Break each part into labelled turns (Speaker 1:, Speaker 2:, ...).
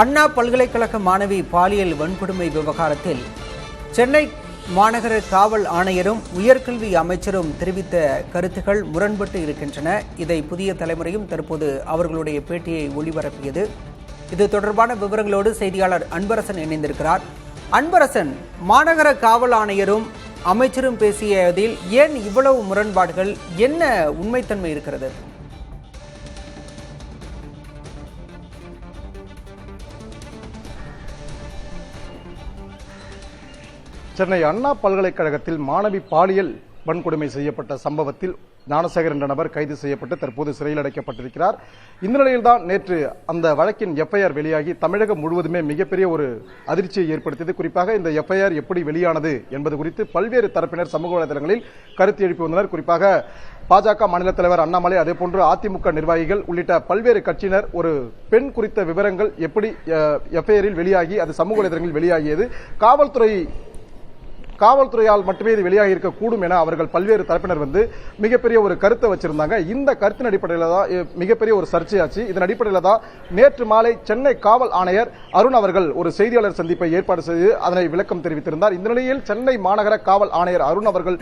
Speaker 1: அண்ணா பல்கலைக்கழக மாணவி பாலியல் வன்கொடுமை விவகாரத்தில் சென்னை மாநகர காவல் ஆணையரும் உயர்கல்வி அமைச்சரும் தெரிவித்த கருத்துக்கள் முரண்பட்டு இருக்கின்றன. இதை புதிய தலைமுறையும் தற்போது அவர்களுடைய பேட்டியை ஒளிபரப்பியது. இது தொடர்பான விவரங்களோடு செய்தியாளர் அன்பரசன் இணைந்திருக்கிறார். அன்பரசன், மாநகர காவல் ஆணையரும் அமைச்சரும் பேசியதில் ஏன் இவ்வளவு முரண்பாடுகள்? என்ன உண்மைத்தன்மை இருக்கிறது?
Speaker 2: சென்னை அண்ணா பல்கலைக்கழகத்தில் மாணவி பாலியல் வன்கொடுமை செய்யப்பட்ட சம்பவத்தில் ஞானசேகர் என்ற நபர் கைது செய்யப்பட்டு தற்போது சிறையில் அடைக்கப்பட்டிருக்கிறார். இந்த நிலையில்தான் நேற்று அந்த வழக்கின் எஃப்ஐஆர் வெளியாகி தமிழகம் முழுவதுமே மிகப்பெரிய ஒரு அதிர்ச்சியை ஏற்படுத்தியது. குறிப்பாக இந்த எஃப்ஐஆர் எப்படி வெளியானது என்பது குறித்து பல்வேறு தரப்பினர் சமூக வலைதளங்களில் கருத்து எழுப்பி வந்தனர். குறிப்பாக பாஜக மாநில தலைவர் அண்ணாமலை, அதேபோன்று அதிமுக நிர்வாகிகள் உள்ளிட்ட பல்வேறு கட்சியினர் ஒரு பெண் குறித்த விவரங்கள் எப்படி எஃப்ஐஆரில் வெளியாகி அது சமூக வலைதளங்களில் வெளியாகியது, காவல்துறையால் மட்டுமே இது வெளியாகி இருக்கக்கூடும் என அவர்கள் பல்வேறு தரப்பினர் மிகப்பெரிய ஒரு கருத்தை வச்சிருந்தாங்க. இந்த கருத்தின் அடிப்படையில் தான் மிகப்பெரிய ஒரு சர்ச்சையாச்சு. இதன் அடிப்படையில் தான் நேற்று மாலை சென்னை காவல் ஆணையர் அருண் அவர்கள் ஒரு செய்தியாளர் சந்திப்பை ஏற்பாடு செய்து அதனை விளக்கம் தெரிவித்திருந்தார். இந்த நிலையில் சென்னை மாநகர காவல் ஆணையர் அருண் அவர்கள்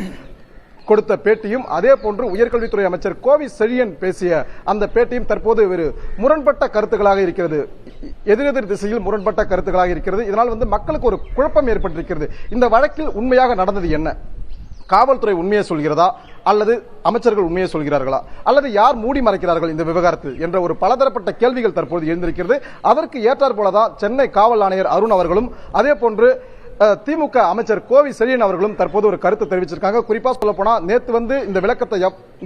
Speaker 2: கொடுத்த பேட்டியும் அதே போன்று உயர்கல்வித்துறை அமைச்சர் கோவி செழியன் பேசிய அந்த பேட்டியும் தற்போது ஒரு முரண்பட்ட கருத்துக்களாக இருக்கிறது. எதிரெதிர் திசையில் முரண்பட்ட கருத்துக்களாக இருக்கிறது. இதனால் மக்களுக்கு ஒரு குழப்பம் ஏற்பட்டிருக்கிறது. இந்த வழக்கில் உண்மையாக நடந்தது என்ன? காவல்துறை உண்மையை சொல்கிறதா அல்லது அமைச்சர்கள் உண்மையை சொல்கிறார்களா அல்லது யார் மூடி மறைக்கிறார்கள் இந்த விவகாரத்தில் என்ற ஒரு பலதரப்பட்ட கேள்விகள் தற்போது எழுந்திருக்கிறது. அதற்கு ஏற்றாற் போலதான் சென்னை காவல் ஆணையர் அருண் அவர்களும் அதே போன்று திமுக அமைச்சர் கோவி செழியன் அவர்களும் தற்போது ஒரு கருத்து தெரிவிச்சிருக்காங்க. குறிப்பா சொல்ல போனா நேற்று இந்த விளக்கத்தை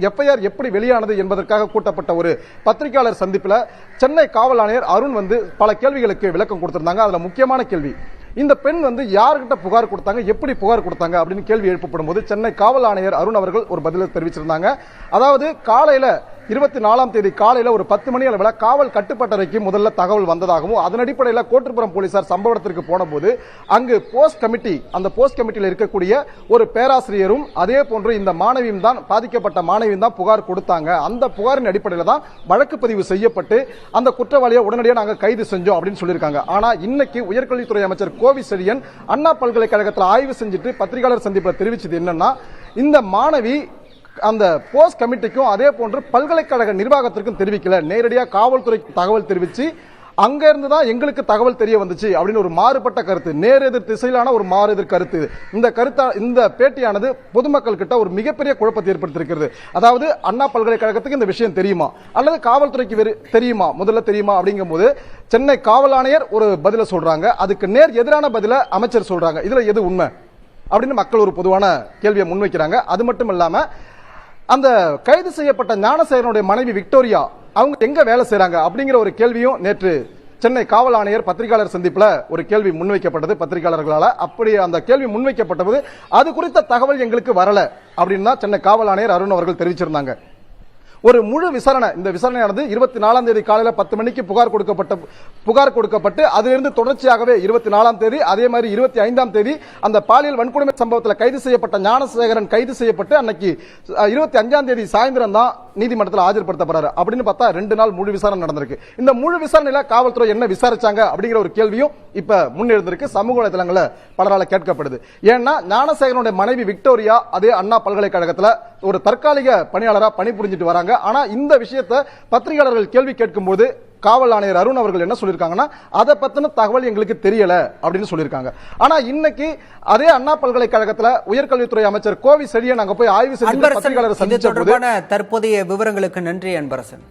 Speaker 2: எஃப்ஐஆர் எப்படி வெளியானது என்பதற்காக கூட்டப்பட்ட ஒரு பத்திரிகையாளர் சந்திப்பில் சென்னை காவல் ஆணையர் அருண் பல கேள்விகளுக்கு விளக்கம் கொடுத்திருந்தாங்க. அதுல முக்கியமான கேள்வி, இந்த பெண் யார்கிட்ட புகார் கொடுத்தாங்க, எப்படி புகார் கொடுத்தாங்க அப்படின்னு கேள்வி எழுப்பப்படும் போது சென்னை காவல் ஆணையர் அருண் அவர்கள் ஒரு பதிலை தெரிவிச்சிருந்தாங்க. அதாவது காலையில 24ஆம் தேதி காலையில ஒரு 10 மணி அளவில் காவல் கட்டுப்பாட்டறைக்கு முதல்ல தகவல் வந்ததாகவும் அதன் அடிப்படையில் கோட்டுப்புறம் போலீசார் சம்பவ இடத்திற்கு போன போது அங்கு அந்த போஸ்ட் கமிட்டியில் இருக்கக்கூடிய ஒரு பேராசிரியரும் அதே போன்று இந்த மாணவியும் தான் பாதிக்கப்பட்ட மாணவியும் தான் புகார் கொடுத்தாங்க. அந்த புகாரின் அடிப்படையில் தான் வழக்கு பதிவு செய்யப்பட்டு அந்த குற்றவாளியை உடனடியாக நாங்கள் கைது செஞ்சோம் அப்படின்னு சொல்லியிருக்காங்க. ஆனா இன்னைக்கு உயர்கல்வித்துறை அமைச்சர் கோவி செழியன் அண்ணா பல்கலைக்கழகத்தில் ஆய்வு செஞ்சுட்டு பத்திரிகையாளர் சந்திப்பில் தெரிவிச்சது என்னன்னா, இந்த மாணவி அந்த போஸ்ட் கமிட்டிக்கும் அதே போன்று பல்கலைக்கழக நிர்வாகத்திற்கும் தெரிவிக்கல, நேரடியாக காவல்துறைக்கு தகவல் தெரிவிச்சு அங்க இருந்து தான் எங்களுக்கு தகவல் தெரிய வந்துச்சு அப்படின்னு ஒரு மாறுபட்ட கருத்து, நேரெதிர் திசையிலான ஒரு மாறுஎதிர் கருத்து. இந்த பேட்டியானது பொதுமக்கள் கிட்ட ஒரு மிகப்பெரிய குழப்பத்தை ஏற்படுத்தியிருக்கிறது. அதாவது அண்ணா பல்கலைக்கழகத்துக்கு இந்த விஷயம் தெரியுமா அல்லது காவல்துறைக்கு தெரியுமா, முதல்ல தெரியுமா அப்படிங்கும் போது சென்னை காவல் ஆணையர் ஒரு பதில சொல்றாங்க, அதுக்கு நேர் எதிரான பதில அமைச்சர் சொல்றாங்க. இதுல எது உண்மை அப்படின்னு மக்கள் ஒரு பொதுவான கேள்வியை முன்வைக்கிறாங்க. அது மட்டும் இல்லாம அந்த கைது செய்யப்பட்ட ஞானசேகரனுடைய மனைவி விக்டோரியா அவங்க எங்க வேலை செய்யறாங்க அப்படிங்கிற ஒரு கேள்வியும் நேற்று சென்னை காவல் ஆணையர் பத்திரிகையாளர் சந்திப்புல ஒரு கேள்வி முன்வைக்கப்பட்டது பத்திரிகையாளர்களால. அப்படி அந்த கேள்வி முன்வைக்கப்பட்டது அது குறித்த தகவல் எங்களுக்கு வரல அப்படின்னு தான் சென்னை காவல் ஆணையர் அருண் அவர்கள் தெரிவிச்சிருந்தாங்க. ஒரு முழு விசாரணை, இந்த விசாரணையானது 24ஆம் தேதி காலையில 10 மணிக்கு புகார் கொடுக்கப்பட்டு அதிலிருந்து தொடர்ச்சியாகவே 24ஆம் தேதி அதே மாதிரி 25ஆம் தேதி அந்த பாலியல் வன்கொடுமை சம்பவத்தில் கைது செய்யப்பட்ட ஞானசேகரன் கைது செய்யப்பட்டு அன்னைக்கு 25ஆம் தேதி சாயந்தரம் தான் நீதிமன்றத்தில் ஆஜர்படுத்தப்படுறாரு. அப்படின்னு பார்த்தா 2 நாள் முழு விசாரணை நடந்திருக்கு. இந்த முழு விசாரணையில காவல்துறை என்ன விசாரிச்சாங்க அப்படிங்கிற ஒரு கேள்வியும் இப்ப முன்னெடுத்திருக்கு, சமூக வலைதளங்கள பலரால கேட்கப்படுது. ஏன்னா ஞானசேகரனுடைய மனைவி விக்டோரியா அதே அண்ணா பல்கலைக்கழகத்தில் ஒரு தற்காலிக பணியாளராக பணிபுரிஞ்சிட்டு வராங்க. ஆனா இந்த விஷயத்தை பத்திரிகையாளர்கள் கேள்வி கேட்கும் போது காவல் ஆணையர் அருண் அவர்கள் என்ன சொல்லிருக்காங்கன்னா, அதை பத்தின தகவல் எங்களுக்கு தெரியல அப்படின்னு சொல்லியிருக்காங்க. ஆனா இன்னைக்கு அதே அண்ணா பல்கலைக்கழகத்தில் உயர்கல்வித்துறை அமைச்சர் கோவி செழியன் அங்க போய் ஆய்வு செய்து பத்திரிகையாளர் சந்திச்ச போது
Speaker 1: தற்போதைய விவரங்களுக்கு நன்றி அன்பரசன்.